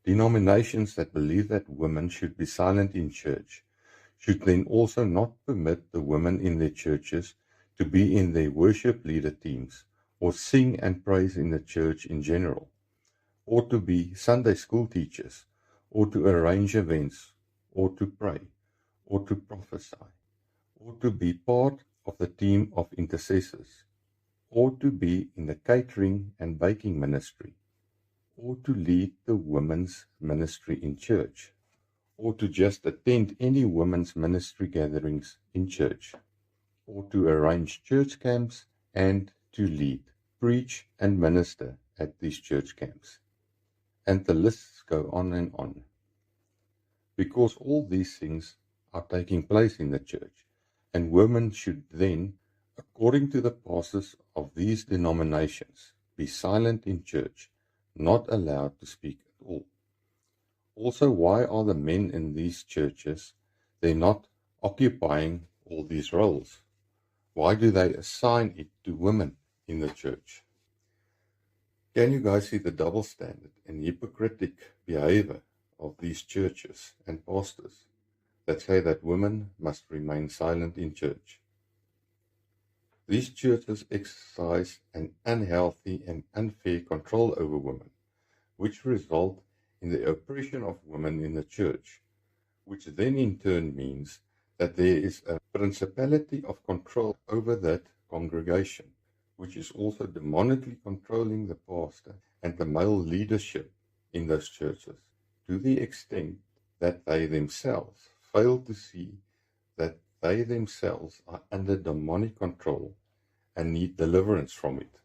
Denominations that believe that women should be silent in church should then also not permit the women in their churches to be in their worship leader teams, or sing and praise in the church in general, or to be Sunday school teachers, or to arrange events, or to pray, or to prophesy, or to be part of the team of intercessors, or to be in the catering and baking ministry, or to lead the women's ministry in church, or to just attend any women's ministry gatherings in church, or to arrange church camps and to lead, preach and minister at these church camps. And the lists go on and on. Because all these things are taking place in the church, and women should then, according to the pastors of these denominations, be silent in church, not allowed to speak at all. Also, why are the men in these churches, they're not occupying all these roles? Why do they assign it to women in the church? Can you guys see the double standard and hypocritic behavior of these churches and pastors that say that women must remain silent in church? These churches exercise an unhealthy and unfair control over women, which result in the oppression of women in the church, which then in turn means that there is a principality of control over that congregation, which is also demonically controlling the pastor and the male leadership in those churches, to the extent that they themselves fail to see that they themselves are under demonic control and need deliverance from it.